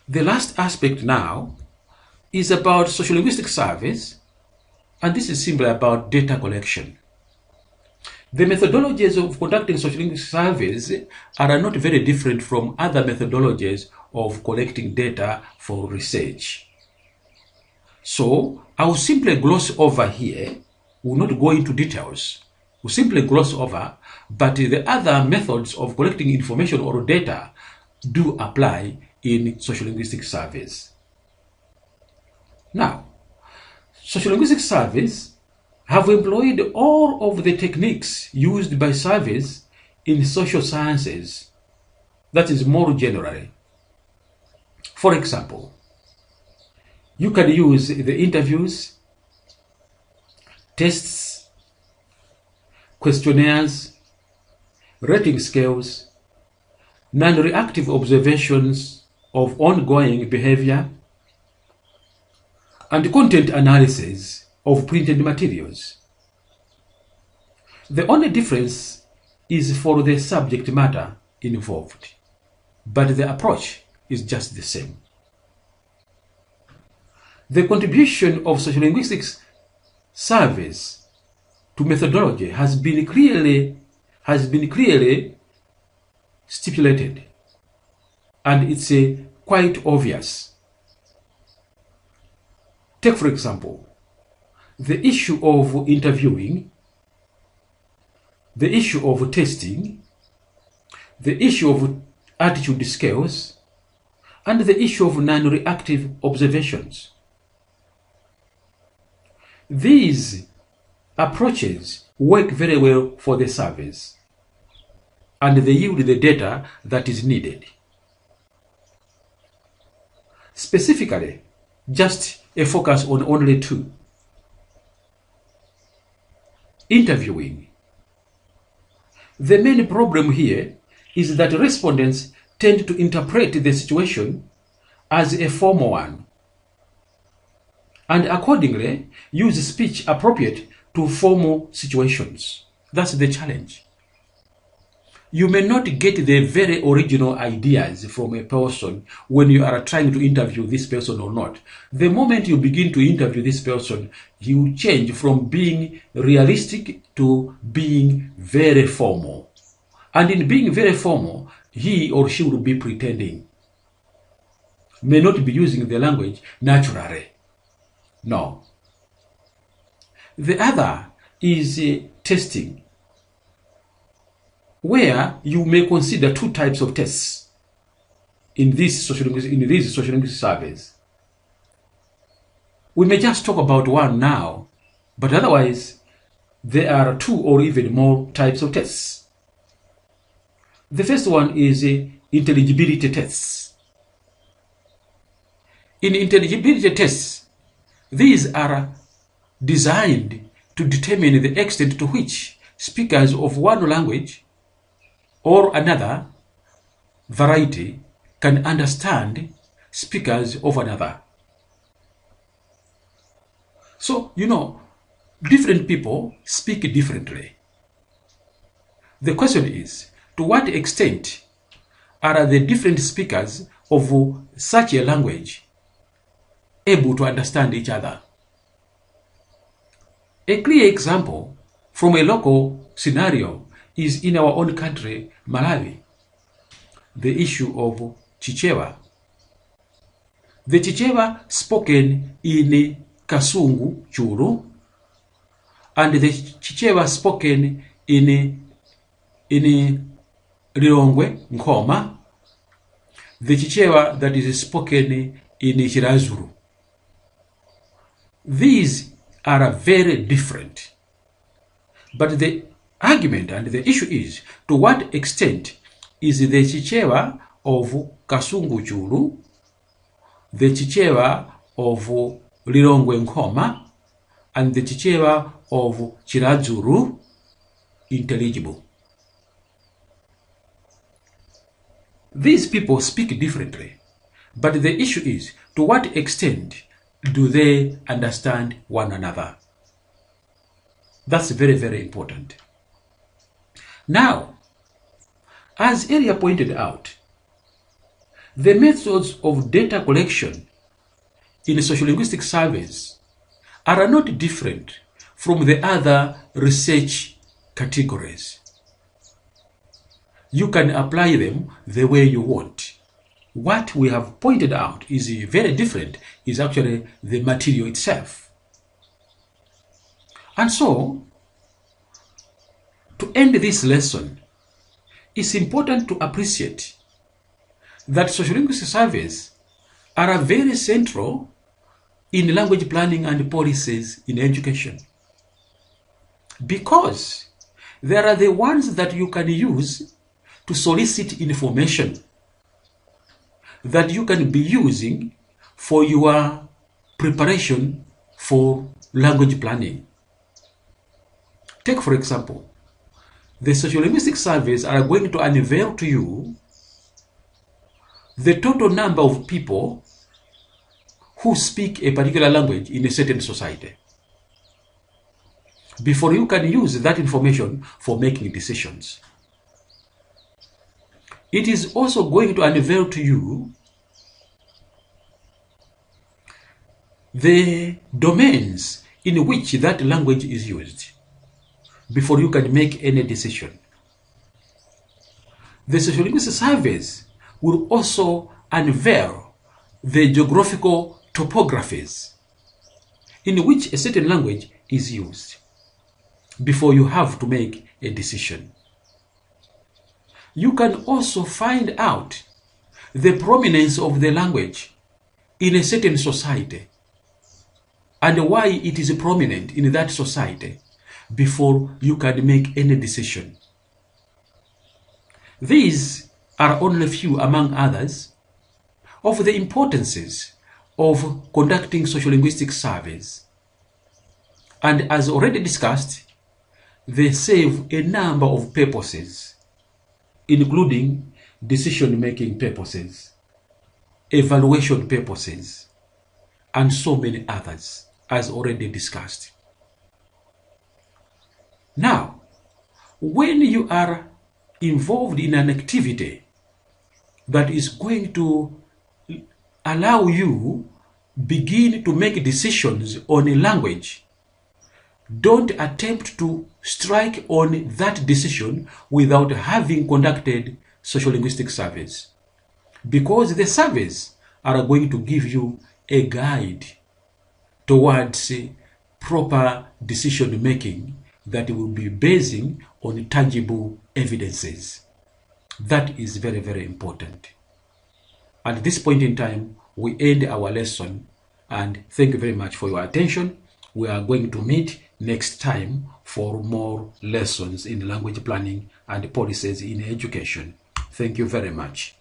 The last aspect now is about sociolinguistic surveys, and this is simply about data collection. The methodologies of conducting sociolinguistic surveys are not very different from other methodologies of collecting data for research. So I will simply gloss over here, will not go into details, will simply gloss over, but the other methods of collecting information or data do apply in sociolinguistic surveys. Now, sociolinguistic surveys have employed all of the techniques used by surveys in social sciences, that is more generally. For example, you can use the interviews, tests, questionnaires, rating scales, non-reactive observations of ongoing behavior, and content analysis of printed materials. The only difference is for the subject matter involved, but the approach is just the same. The contribution of sociolinguistics surveys to methodology has been clearly stipulated, and it's quite obvious. Take, for example, the issue of interviewing, the issue of testing, the issue of attitude scales, and the issue of non-reactive observations. These approaches work very well for the surveys, and they yield the data that is needed. Specifically, just a focus on only two. Interviewing. The main problem here is that respondents tend to interpret the situation as a formal one, and accordingly use speech appropriate to formal situations. That's the challenge. You may not get the very original ideas from a person when you are trying to interview this person or not. The moment you begin to interview this person, he will change from being realistic to being very formal. And in being very formal, he or she will be pretending. May not be using the language naturally. No. The other is testing, where you may consider two types of tests in these sociolinguistic surveys. We may just talk about one now, but otherwise there are two or even more types of tests. The first one is intelligibility tests. In intelligibility tests, these are designed to determine the extent to which speakers of one language or another variety can understand speakers of another. So, different people speak differently. The question is, to what extent are the different speakers of such a language able to understand each other? A clear example from a local scenario is in our own country, Malawi, the issue of Chichewa. The Chichewa spoken in Kasungu, Chulu, and the Chichewa spoken in Lilongwe, Nkoma, the Chichewa that is spoken in Chirazuru. These are very different. But the argument and the issue is, to what extent is the Chichewa of Kasungu Chulu, the Chichewa of Lilongwe Nkoma, and the Chichewa of Chirazuru intelligible? These people speak differently, but the issue is, to what extent do they understand one another? That's very, very important. Now, as earlier pointed out, The methods of data collection in sociolinguistic surveys are not different from the other research categories. You can apply them the way you want. What we have pointed out is very different, is actually the material itself. And so, to end this lesson, it's important to appreciate that sociolinguistic surveys are very central in language planning and policies in education, because they are the ones that you can use to solicit information that you can be using for your preparation for language planning. Take, for example, the sociolinguistic surveys are going to unveil to you the total number of people who speak a particular language in a certain society, before you can use that information for making decisions. It is also going to unveil to you the domains in which that language is used, before you can make any decision. The sociolinguistic surveys will also unveil the geographical topographies in which a certain language is used, before you have to make a decision. You can also find out the prominence of the language in a certain society and why it is prominent in that society, before you can make any decision. These are only a few among others of the importances of conducting sociolinguistic surveys. And as already discussed, they serve a number of purposes, including decision-making purposes, evaluation purposes, and so many others, as already discussed. Now, when you are involved in an activity that is going to allow you begin to make decisions on a language, don't attempt to strike on that decision without having conducted sociolinguistic surveys, because the surveys are going to give you a guide towards proper decision making that will be basing on tangible evidences. That is very, very important. At this point in time, we end our lesson, and thank you very much for your attention. We are going to meet next time for more lessons in language planning and policies in education. Thank you very much.